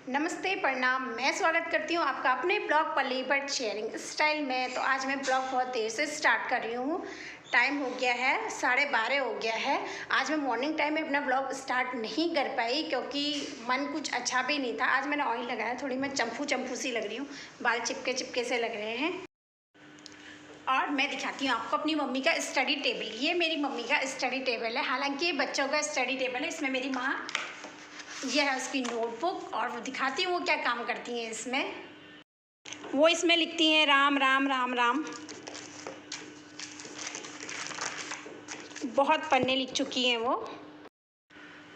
नमस्ते, प्रणाम। मैं स्वागत करती हूँ आपका अपने ब्लॉग पल्ली बट शेयरिंग स्टाइल में। तो आज मैं ब्लॉग बहुत देर से स्टार्ट कर रही हूँ। टाइम हो गया है 12:30 हो गया है। आज मैं मॉर्निंग टाइम में अपना ब्लॉग स्टार्ट नहीं कर पाई क्योंकि मन कुछ अच्छा भी नहीं था। आज मैंने ऑयल लगाया, थोड़ी मैं चंपू सी लग रही हूँ, बाल चिपके से लग रहे हैं। और मैं दिखाती हूँ आपको अपनी मम्मी का स्टडी टेबल। ये मेरी मम्मी का स्टडी टेबल है, हालांकि ये बच्चों का स्टडी टेबल है। इसमें मेरी माँ, ये है उसकी नोटबुक, और वो दिखाती हूँ वो क्या काम करती हैं इसमें। वो इसमें लिखती हैं राम राम राम राम। बहुत पन्ने लिख चुकी हैं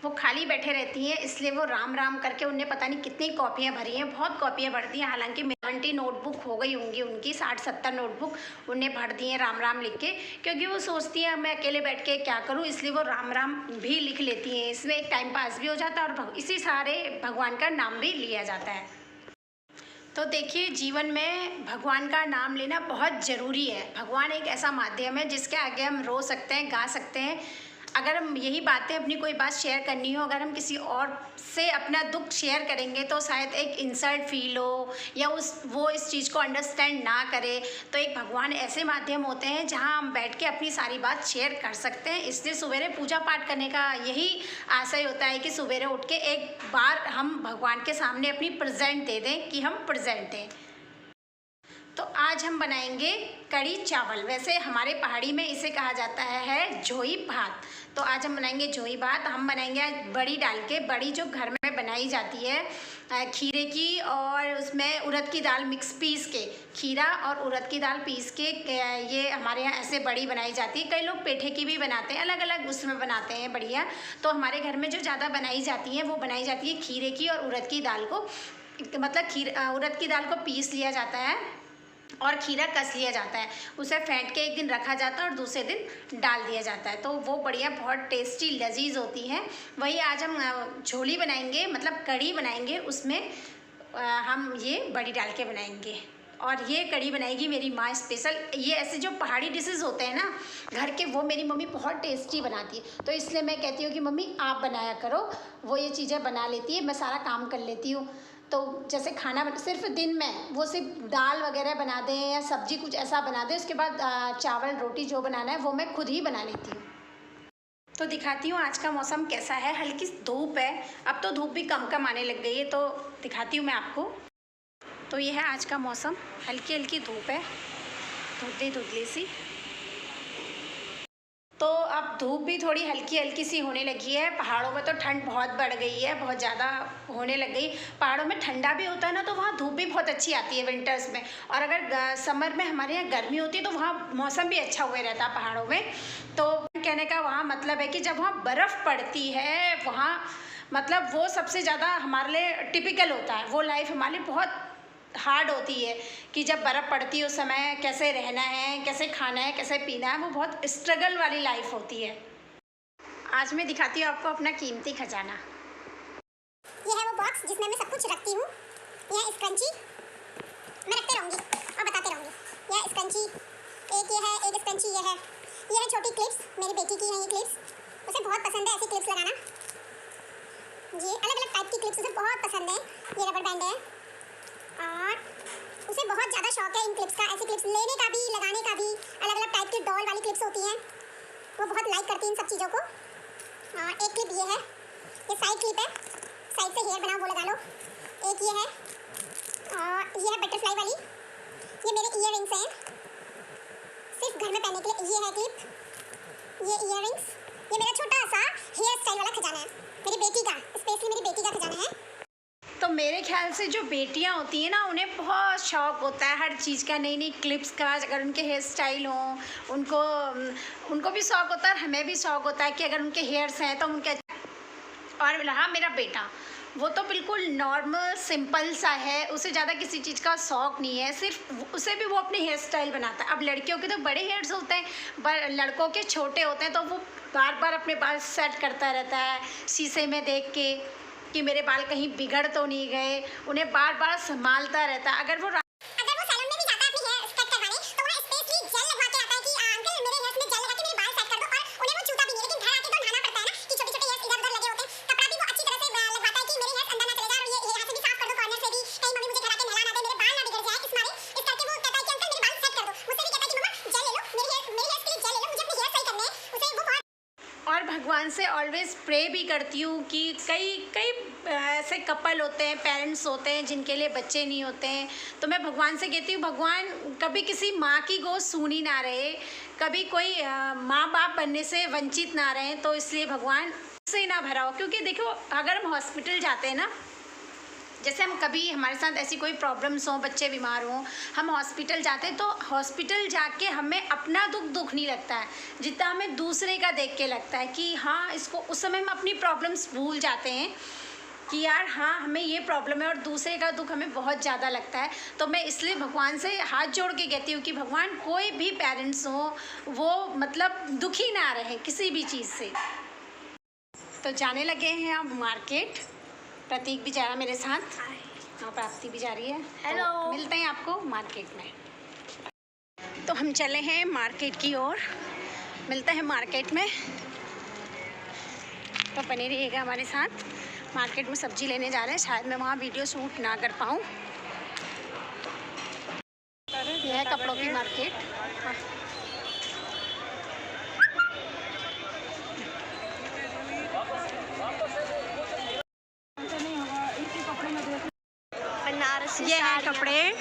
वो खाली बैठे रहती हैं, इसलिए वो राम राम करके उनने पता नहीं कितनी कॉपियाँ भरी हैं। बहुत कॉपियाँ भर दी हैं, हालांकि 70 नोटबुक हो गई होंगी उनकी, 60-70 नोटबुक उनने भर दी हैं राम राम लिख के। क्योंकि वो सोचती हैं मैं अकेले बैठ के क्या करूं, इसलिए वो राम राम भी लिख लेती हैं। इसमें एक टाइम पास भी हो जाता है और इसी सारे भगवान का नाम भी लिया जाता है। तो देखिए, जीवन में भगवान का नाम लेना बहुत ज़रूरी है। भगवान एक ऐसा माध्यम है जिसके आगे हम रो सकते हैं, गा सकते हैं। अगर हम यही बातें, अपनी कोई बात शेयर करनी हो, अगर हम किसी और से अपना दुख शेयर करेंगे तो शायद एक इंसल्ट फील हो या वो इस चीज़ को अंडरस्टैंड ना करे। तो एक भगवान ऐसे माध्यम होते हैं जहां हम बैठ के अपनी सारी बात शेयर कर सकते हैं। इसलिए सवेरे पूजा पाठ करने का यही आशय होता है कि सवेरे उठ के एक बार हम भगवान के सामने अपनी प्रेजेंट दे दें कि हम प्रेजेंट हैं। तो आज हम बनाएंगे कड़ी चावल। वैसे हमारे पहाड़ी में इसे कहा जाता है झोई भात। तो आज हम बनाएंगे झोई भात। हम बनाएंगे आज बड़ी डाल के, बड़ी जो घर में बनाई जाती है खीरे की, और उसमें उड़द की दाल मिक्स पीस के, खीरा और उड़द की दाल पीस के ये हमारे यहाँ ऐसे बड़ी बनाई जाती है। कई लोग पेठे की भी बनाते हैं, अलग अलग उसमें बनाते हैं बढ़िया। तो हमारे घर में जो ज़्यादा बनाई जाती है वो बनाई जाती है खीरे की और उड़द की दाल को, मतलब उड़द की दाल को पीस लिया जाता है और खीरा कस लिया जाता है। उसे फेंट के एक दिन रखा जाता है और दूसरे दिन डाल दिया जाता है। तो वो बढ़िया बहुत टेस्टी लजीज होती है। वही आज हम झोली बनाएंगे, मतलब कड़ी बनाएंगे। उसमें हम ये बड़ी डाल के बनाएंगे। और ये कड़ी बनाएगी मेरी माँ स्पेशल। ये ऐसे जो पहाड़ी डिशेस होते हैं ना घर के, वो मेरी मम्मी बहुत टेस्टी बनाती है। तो इसलिए मैं कहती हूँ कि मम्मी आप बनाया करो। वो ये चीज़ें बना लेती है, मैं सारा काम कर लेती हूँ। तो जैसे खाना सिर्फ दिन में वो सिर्फ दाल वगैरह बना दें या सब्जी कुछ ऐसा बना दें, उसके बाद चावल रोटी जो बनाना है वो मैं खुद ही बना लेती हूँ। तो दिखाती हूँ आज का मौसम कैसा है। हल्की धूप है, अब तो धूप भी कम आने लग गई है। तो दिखाती हूँ मैं आपको। तो ये है आज का मौसम, हल्की हल्की धूप है, धुंधली सी। तो अब धूप भी थोड़ी हल्की हल्की सी होने लगी है। पहाड़ों में तो ठंड बहुत बढ़ गई है, बहुत ज़्यादा होने लग गई। पहाड़ों में ठंडा भी होता है ना, तो वहाँ धूप भी बहुत अच्छी आती है विंटर्स में। और अगर समर में हमारे यहाँ गर्मी होती है तो वहाँ मौसम भी अच्छा हुए रहता है पहाड़ों में। तो कहने का वहाँ मतलब है कि जब वहाँ बर्फ़ पड़ती है, वहाँ मतलब वो सबसे ज़्यादा हमारे लिए टिपिकल होता है। वो लाइफ हमारे लिए बहुत हार्ड होती है कि जब बर्फ़ पड़ती है उस समय कैसे रहना है, कैसे खाना है, कैसे पीना है। वो बहुत स्ट्रगल वाली लाइफ होती है। आज मैं दिखाती हूँ आपको अपना कीमती खजाना। ये है वो बॉक्स जिसमें मैं सब कुछ रखती हूँ। यह स्क्रंची मैं रखते रहूँगी और बताते रहूँगी। यह स्क्रंची एक, ये है एक स्क्रंची, ये है छोटी क्लिप्स, मेरी बेटी की है ये क्लिप्स। उसे बहुत पसंद है ऐसी क्लिप्स लगाना। ये अलग अलग टाइप की क्लिप्स उसे बहुत पसंद है। ये रबर बैंड है और उसे बहुत ज़्यादा शौक है इन क्लिप्स का, ऐसी क्लिप्स लेने का भी लगाने का भी। अलग अलग टाइप की डॉल वाली क्लिप्स होती हैं, वो बहुत लाइक करती हैं इन सब चीज़ों को। और एक क्लिप ये है, ये साइड क्लिप है, साइड से हेयर बनाओ वो लगा लो। एक ये है और ये है बटरफ्लाई वाली। ये मेरे इयर रिंग्स हैं, सिर्फ घर में पहनने के लिए। ये है क्लिप, ये इयर रिंग्स। ये मेरा छोटा सा हेयर स्टाइल वाला खजाना है, मेरी बेटी का, स्पेशली मेरी बेटी का खजाना है। तो मेरे ख्याल से जो बेटियां होती हैं ना, उन्हें बहुत शौक़ होता है हर चीज़ का, नई नई क्लिप्स का। अगर उनके हेयर स्टाइल हों, उनको भी शौक़ होता है और हमें भी शौक़ होता है कि अगर उनके हेयर्स हैं तो उनके। और रहा मेरा बेटा, वो तो बिल्कुल नॉर्मल सिंपल सा है, उसे ज़्यादा किसी चीज़ का शौक़ नहीं है। सिर्फ उसे भी वो अपने हेयर स्टाइल बनाता है। अब लड़कियों के तो बड़े हेयर्स होते हैं, लड़कों के छोटे होते हैं, तो वो बार बार अपने बाल सेट करता रहता है शीशे में देख के कि मेरे बाल कहीं बिगड़ तो नहीं गए। उन्हें बार बार संभालता रहता है। अगर वो सैलून में भी जाता है अपने हेयर कट करवाने, तो वहाँ स्पेशली जेल लगवा के आता है कि अंकल मेरे हेयर्स में जेल लगा के मेरे बाल सेट कर दो। और उन्हें वो छूता भी नहीं, लेकिन घर आके तो नहाना पड़ता है ना कि छोटे छोटे हेयर्स इधर उधर लगे होते हैं। कपड़ा भी वो अच्छी तरह से लगवाता है कि मेरे हेयर्स अंदर ना चले जाए और ये यहाँ से भी साफ कर भगवान से ऑलवेज प्रे भी करती हूँ कि कई कई ऐसे कपल होते हैं, पेरेंट्स होते हैं जिनके लिए बच्चे नहीं होते हैं, तो मैं भगवान से कहती हूँ भगवान कभी किसी माँ की गोद सूनी ना रहे, कभी कोई माँ बाप बनने से वंचित ना रहे। तो इसलिए भगवान से ना भरा हो, क्योंकि देखो अगर हम हॉस्पिटल जाते हैं ना, जैसे हम कभी हमारे साथ ऐसी कोई प्रॉब्लम्स हो, बच्चे बीमार हों, हम हॉस्पिटल जाते हैं तो हॉस्पिटल जाके हमें अपना दुख नहीं लगता है जितना हमें दूसरे का देख के लगता है कि हाँ इसको, उस समय हम अपनी प्रॉब्लम्स भूल जाते हैं कि यार हाँ हमें ये प्रॉब्लम है, और दूसरे का दुख हमें बहुत ज़्यादा लगता है। तो मैं इसलिए भगवान से हाथ जोड़ के कहती हूँ कि भगवान कोई भी पेरेंट्स हो वो मतलब दुखी ना रहे किसी भी चीज़ से। तो जाने लगे हैं अब मार्केट, प्रतीक भी जा रहा है मेरे साथ और प्राप्ति भी जा रही है। हेलो। तो मिलते हैं आपको मार्केट में। तो हम चले हैं मार्केट की ओर, मिलते हैं मार्केट में। तो बने रहिएगा हमारे साथ। मार्केट में सब्जी लेने जा रहे हैं, शायद मैं वहाँ वीडियो शूट ना कर पाऊँ। यह है कपड़ों की मार्केट। ये है कपड़े,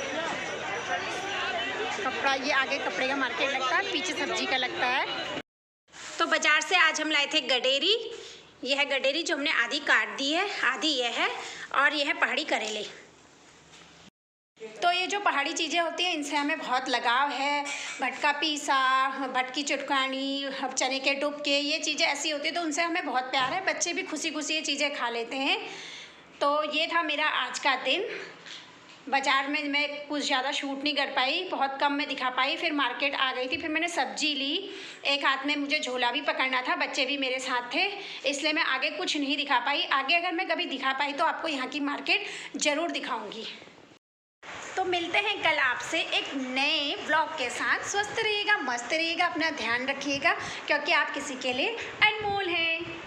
कपड़ा ये आगे कपड़े का मार्केट लगता है, पीछे सब्जी का लगता है। तो बाजार से आज हम लाए थे गडेरी। ये है गडेरी जो हमने आधी काट दी है, आधी ये है, और ये है पहाड़ी करेले। तो ये जो पहाड़ी चीज़ें होती हैं इनसे हमें बहुत लगाव है। भटका पीसा, भटकी चुटकानी, चने के डुबके, ये चीज़ें ऐसी होती हैं तो उनसे हमें बहुत प्यार है। बच्चे भी खुशी खुशी ये चीज़ें खा लेते हैं। तो ये था मेरा आज का दिन। बाज़ार में मैं कुछ ज़्यादा शूट नहीं कर पाई, बहुत कम मैं दिखा पाई। फिर मार्केट आ गई थी, फिर मैंने सब्जी ली, एक हाथ में मुझे झोला भी पकड़ना था, बच्चे भी मेरे साथ थे, इसलिए मैं आगे कुछ नहीं दिखा पाई। आगे अगर मैं कभी दिखा पाई तो आपको यहाँ की मार्केट ज़रूर दिखाऊंगी। तो मिलते हैं कल आपसे एक नए ब्लॉग के साथ। स्वस्थ रहिएगा, मस्त रहिएगा, अपना ध्यान रखिएगा, क्योंकि आप किसी के लिए अनमोल हैं।